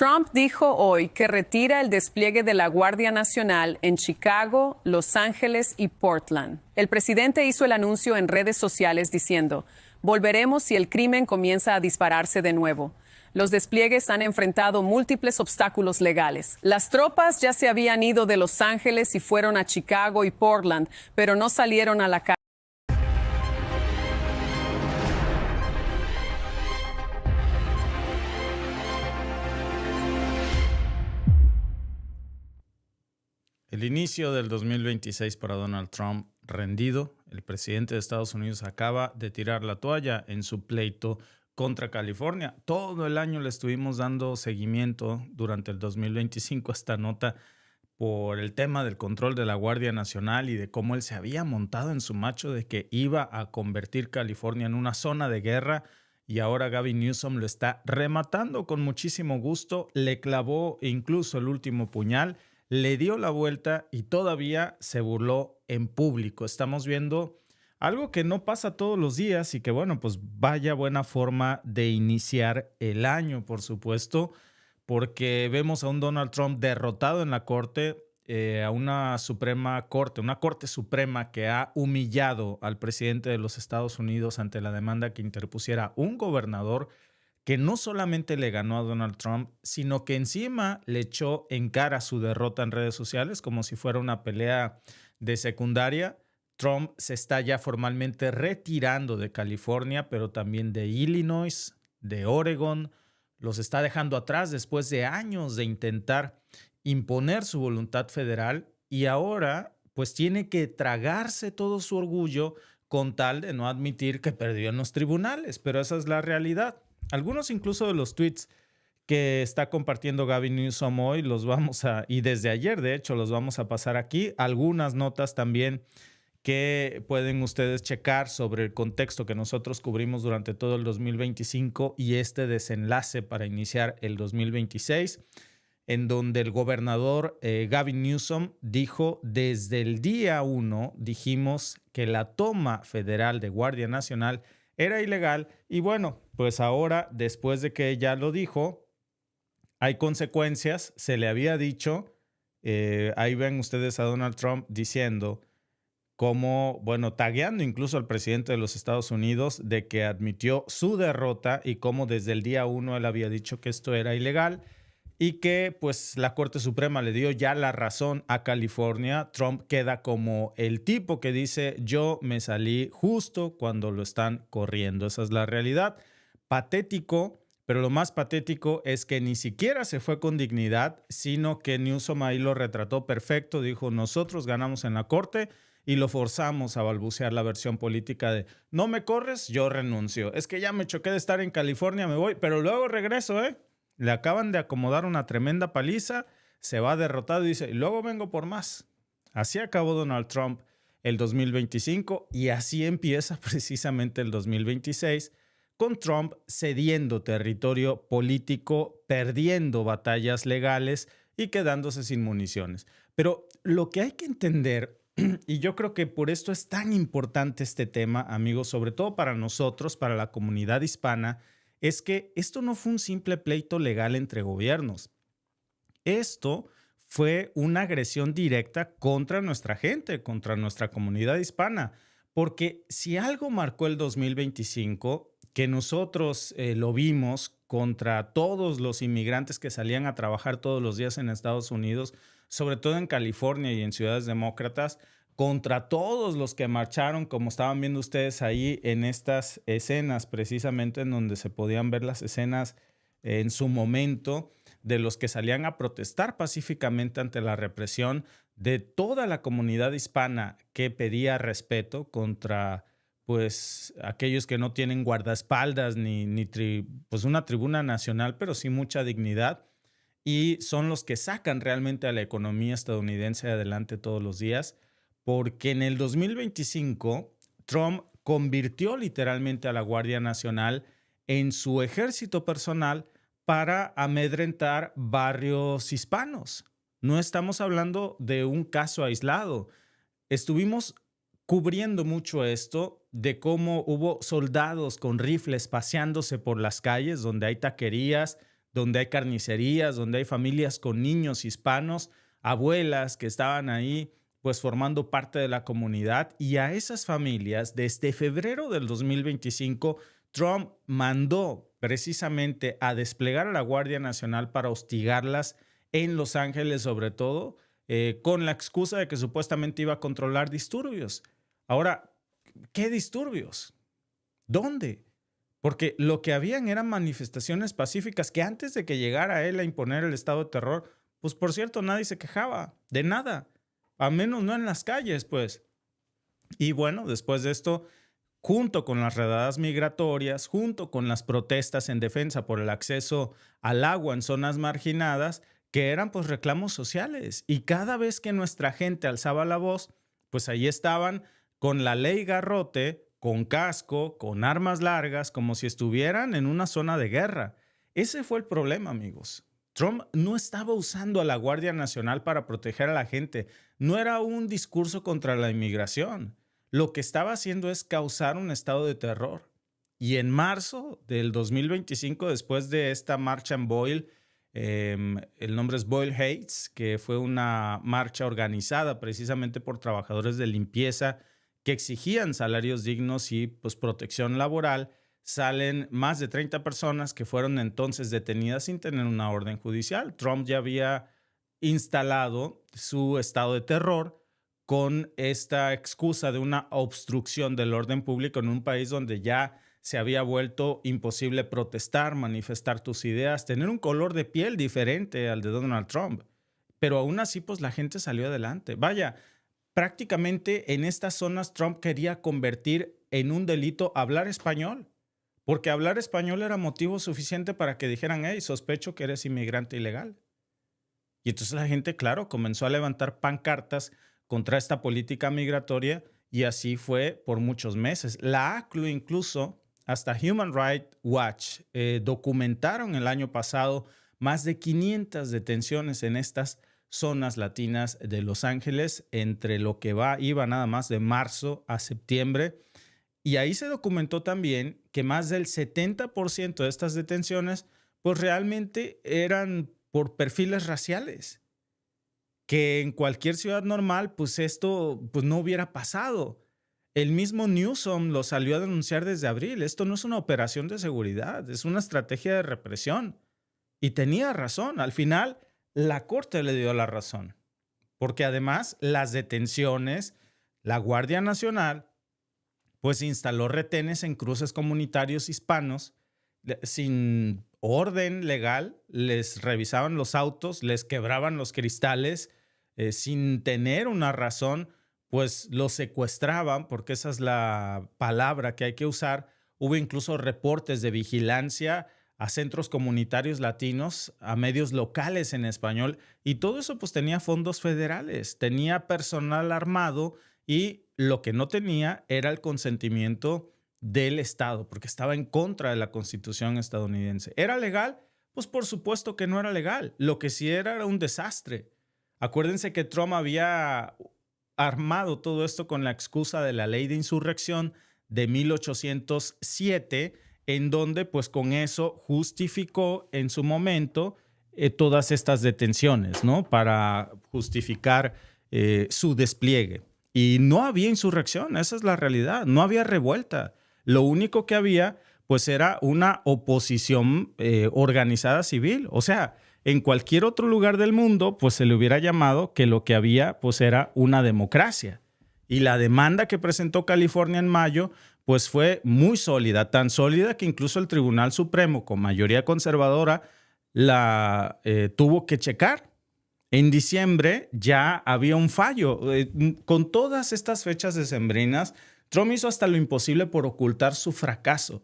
Trump dijo hoy que retira el despliegue de la Guardia Nacional en Chicago, Los Ángeles y Portland. El presidente hizo el anuncio en redes sociales diciendo: "Volveremos si el crimen comienza a dispararse de nuevo". Los despliegues han enfrentado múltiples obstáculos legales. Las tropas ya se habían ido de Los Ángeles y fueron a Chicago y Portland, pero no salieron a la calle. El inicio del 2026 para Donald Trump rendido. El presidente de Estados Unidos acaba de tirar la toalla en su pleito contra California. Todo el año le estuvimos dando seguimiento durante el 2025 a esta nota por el tema del control de la Guardia Nacional y de cómo él se había montado en su macho de que iba a convertir California en una zona de guerra. Y ahora Gavin Newsom lo está rematando con muchísimo gusto. Le clavó incluso el último puñal. Le dio la vuelta y todavía se burló en público. Estamos viendo algo que no pasa todos los días y que, bueno, pues vaya buena forma de iniciar el año, por supuesto, porque vemos a un Donald Trump derrotado en la corte, a una Suprema Corte, una Corte Suprema que ha humillado al presidente de los Estados Unidos ante la demanda que interpusiera un gobernador que no solamente le ganó a Donald Trump, sino que encima le echó en cara su derrota en redes sociales como si fuera una pelea de secundaria. Trump se está ya formalmente retirando de California, pero también de Illinois, de Oregon. Los está dejando atrás después de años de intentar imponer su voluntad federal y ahora pues tiene que tragarse todo su orgullo con tal de no admitir que perdió en los tribunales, pero esa es la realidad. Algunos incluso de los tweets que está compartiendo Gavin Newsom hoy y desde ayer de hecho los vamos a pasar aquí. Algunas notas también que pueden ustedes checar sobre el contexto que nosotros cubrimos durante todo el 2025 y este desenlace para iniciar el 2026, en donde el gobernador Gavin Newsom dijo: desde el día 1 dijimos que la toma federal de Guardia Nacional era ilegal y bueno, pues ahora, después de que ya lo dijo, hay consecuencias. Se le había dicho, ahí ven ustedes a Donald Trump diciendo cómo, bueno, tagueando incluso al presidente de los Estados Unidos de que admitió su derrota y cómo desde el día 1 él había dicho que esto era ilegal y que pues la Corte Suprema le dio ya la razón a California. Trump queda como el tipo que dice: yo me salí justo cuando lo están corriendo. Esa es la realidad. Patético, pero lo más patético es que ni siquiera se fue con dignidad, sino que Newsom ahí lo retrató perfecto. Dijo: nosotros ganamos en la corte y lo forzamos a balbucear la versión política de: no me corres, yo renuncio. Es que ya me choqué de estar en California, me voy, pero luego regreso, ¿eh? Le acaban de acomodar una tremenda paliza, se va derrotado y dice: y luego vengo por más. Así acabó Donald Trump el 2025 y así empieza precisamente el 2026, con Trump cediendo territorio político, perdiendo batallas legales y quedándose sin municiones. Pero lo que hay que entender, y yo creo que por esto es tan importante este tema, amigos, sobre todo para nosotros, para la comunidad hispana, es que esto no fue un simple pleito legal entre gobiernos. Esto fue una agresión directa contra nuestra gente, contra nuestra comunidad hispana. Porque si algo marcó el 2025, que nosotros lo vimos contra todos los inmigrantes que salían a trabajar todos los días en Estados Unidos, sobre todo en California y en ciudades demócratas, contra todos los que marcharon, como estaban viendo ustedes ahí en estas escenas, precisamente en donde se podían ver las escenas en su momento, de los que salían a protestar pacíficamente ante la represión, de toda la comunidad hispana que pedía respeto contra pues aquellos que no tienen guardaespaldas pues una tribuna nacional, pero sí mucha dignidad, y son los que sacan realmente a la economía estadounidense adelante todos los días. Porque en el 2025 Trump convirtió literalmente a la Guardia Nacional en su ejército personal para amedrentar barrios hispanos. No estamos hablando de un caso aislado. Estuvimos cubriendo mucho esto de cómo hubo soldados con rifles paseándose por las calles donde hay taquerías, donde hay carnicerías, donde hay familias con niños hispanos, abuelas que estaban ahí pues formando parte de la comunidad, y a esas familias desde febrero del 2025 Trump mandó precisamente a desplegar a la Guardia Nacional para hostigarlas en Los Ángeles, sobre todo, con la excusa de que supuestamente iba a controlar disturbios. Ahora, ¿qué disturbios? ¿Dónde? Porque lo que habían eran manifestaciones pacíficas que antes de que llegara él a imponer el estado de terror, pues por cierto, nadie se quejaba de nada, a menos no en las calles, pues. Y bueno, después de esto, junto con las redadas migratorias, junto con las protestas en defensa por el acceso al agua en zonas marginadas, que eran pues reclamos sociales. Y cada vez que nuestra gente alzaba la voz, pues ahí estaban con la ley Garrote, con casco, con armas largas, como si estuvieran en una zona de guerra. Ese fue el problema, amigos. Trump no estaba usando a la Guardia Nacional para proteger a la gente. No era un discurso contra la inmigración. Lo que estaba haciendo es causar un estado de terror. Y en marzo del 2025, después de esta marcha en Boyle, el nombre es Boyle Heights, que fue una marcha organizada precisamente por trabajadores de limpieza que exigían salarios dignos y pues, protección laboral, salen más de 30 personas que fueron entonces detenidas sin tener una orden judicial. Trump ya había instalado su estado de terror con esta excusa de una obstrucción del orden público en un país donde ya se había vuelto imposible protestar, manifestar tus ideas, tener un color de piel diferente al de Donald Trump. Pero aún así, pues la gente salió adelante. Vaya, prácticamente en estas zonas Trump quería convertir en un delito hablar español, porque hablar español era motivo suficiente para que dijeran, hey, sospecho que eres inmigrante ilegal. Y entonces la gente, claro, comenzó a levantar pancartas contra esta política migratoria y así fue por muchos meses. La ACLU incluso, hasta Human Rights Watch, documentaron el año pasado más de 500 detenciones en estas zonas latinas de Los Ángeles entre lo que iba nada más de marzo a septiembre. Y ahí se documentó también que más del 70% de estas detenciones pues realmente eran por perfiles raciales, que en cualquier ciudad normal pues esto pues no hubiera pasado. El mismo Newsom lo salió a denunciar desde abril. Esto no es una operación de seguridad, es una estrategia de represión. Y tenía razón. Al final, la Corte le dio la razón. Porque además, las detenciones, la Guardia Nacional, pues instaló retenes en cruces comunitarios hispanos sin orden legal, les revisaban los autos, les quebraban los cristales, sin tener una razón, pues los secuestraban, porque esa es la palabra que hay que usar. Hubo incluso reportes de vigilancia a centros comunitarios latinos, a medios locales en español, y todo eso pues tenía fondos federales, tenía personal armado y lo que no tenía era el consentimiento del Estado, porque estaba en contra de la Constitución estadounidense. ¿Era legal? Pues por supuesto que no era legal. Lo que sí era un desastre. Acuérdense que Trump había armado todo esto con la excusa de la ley de insurrección de 1807, en donde pues con eso justificó en su momento todas estas detenciones, ¿no? Para justificar su despliegue. Y no había insurrección, esa es la realidad, no había revuelta. Lo único que había pues era una oposición organizada civil. O sea, en cualquier otro lugar del mundo pues se le hubiera llamado que lo que había pues era una democracia. Y la demanda que presentó California en mayo pues fue muy sólida, tan sólida que incluso el Tribunal Supremo con mayoría conservadora la tuvo que checar. En diciembre ya había un fallo. Con todas estas fechas decembrinas, Trump hizo hasta lo imposible por ocultar su fracaso.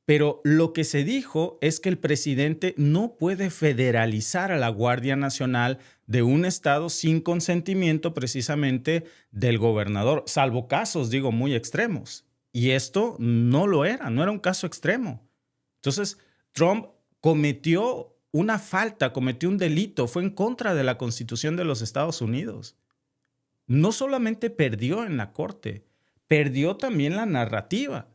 Pero lo que se dijo es que el presidente no puede federalizar a la Guardia Nacional de un estado sin consentimiento precisamente del gobernador, salvo casos, digo, muy extremos. Y esto no lo era, no era un caso extremo. Entonces, Trump cometió una falta, cometió un delito, fue en contra de la Constitución de los Estados Unidos. No solamente perdió en la corte, perdió también la narrativa,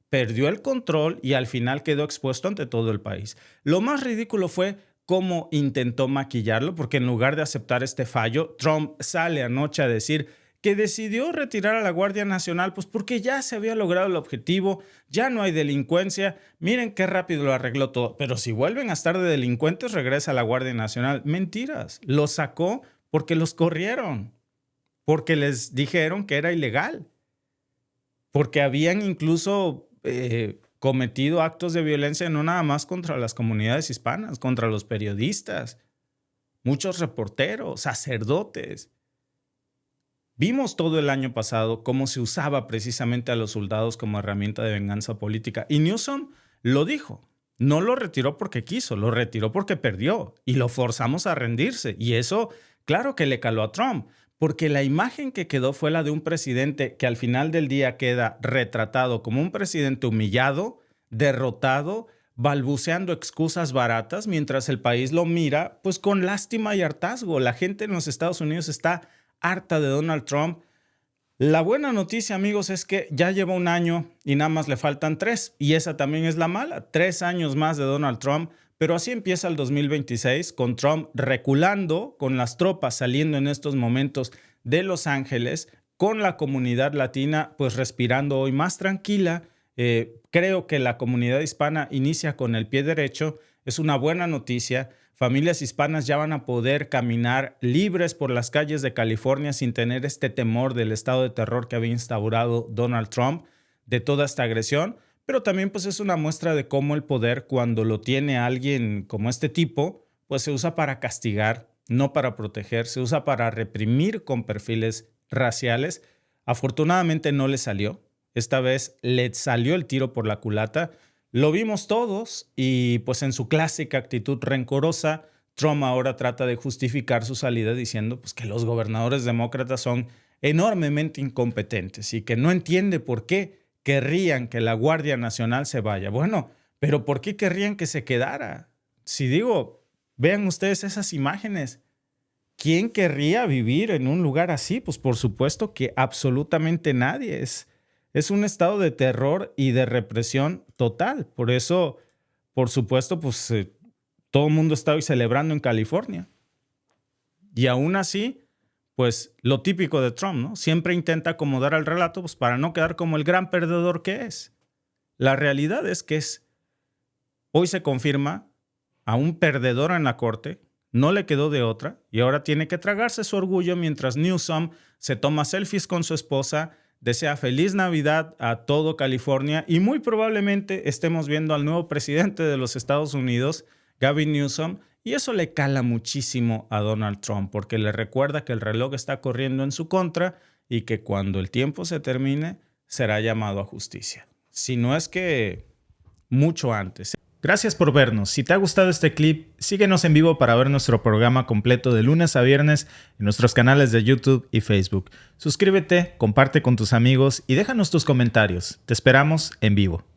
perdió el control y al final quedó expuesto ante todo el país. Lo más ridículo fue cómo intentó maquillarlo, porque en lugar de aceptar este fallo, Trump sale anoche a decir que decidió retirar a la Guardia Nacional, pues porque ya se había logrado el objetivo, ya no hay delincuencia, miren qué rápido lo arregló todo, pero si vuelven a estar de delincuentes, regresa a la Guardia Nacional. Mentiras, lo sacó porque los corrieron, porque les dijeron que era ilegal, porque habían incluso cometido actos de violencia no nada más contra las comunidades hispanas, contra los periodistas, muchos reporteros, sacerdotes. Vimos todo el año pasado cómo se usaba precisamente a los soldados como herramienta de venganza política. Y Newsom lo dijo. No lo retiró porque quiso, lo retiró porque perdió. Y lo forzamos a rendirse. Y eso, claro que le caló a Trump. Porque la imagen que quedó fue la de un presidente que al final del día queda retratado como un presidente humillado, derrotado, balbuceando excusas baratas, mientras el país lo mira pues con lástima y hartazgo. La gente en los Estados Unidos está harta de Donald Trump. La buena noticia, amigos, es que ya lleva un año y nada más le faltan 3. Y esa también es la mala. 3 años más de Donald Trump. Pero así empieza el 2026, con Trump reculando, con las tropas saliendo en estos momentos de Los Ángeles, con la comunidad latina pues respirando hoy más tranquila. Creo que la comunidad hispana inicia con el pie derecho. Es una buena noticia. Familias hispanas ya van a poder caminar libres por las calles de California sin tener este temor del estado de terror que había instaurado Donald Trump, de toda esta agresión. Pero también pues es una muestra de cómo el poder, cuando lo tiene alguien como este tipo, pues se usa para castigar, no para proteger, se usa para reprimir con perfiles raciales. Afortunadamente no le salió. Esta vez le salió el tiro por la culata. Lo vimos todos y pues en su clásica actitud rencorosa, Trump ahora trata de justificar su salida diciendo pues que los gobernadores demócratas son enormemente incompetentes y que no entiende por qué querrían que la Guardia Nacional se vaya. Bueno, pero ¿por qué querrían que se quedara? Si digo, vean ustedes esas imágenes. ¿Quién querría vivir en un lugar así? Pues por supuesto que absolutamente nadie. Es un estado de terror y de represión total. Por eso, por supuesto, pues todo el mundo está hoy celebrando en California. Y aún así, pues lo típico de Trump, ¿no? Siempre intenta acomodar al relato pues, para no quedar como el gran perdedor que es. La realidad es que hoy se confirma a un perdedor en la corte, no le quedó de otra y ahora tiene que tragarse su orgullo mientras Newsom se toma selfies con su esposa, desea feliz Navidad a todo California y muy probablemente estemos viendo al nuevo presidente de los Estados Unidos, Gavin Newsom, y eso le cala muchísimo a Donald Trump porque le recuerda que el reloj está corriendo en su contra y que cuando el tiempo se termine será llamado a justicia. Si no es que mucho antes. Gracias por vernos. Si te ha gustado este clip, síguenos en vivo para ver nuestro programa completo de lunes a viernes en nuestros canales de YouTube y Facebook. Suscríbete, comparte con tus amigos y déjanos tus comentarios. Te esperamos en vivo.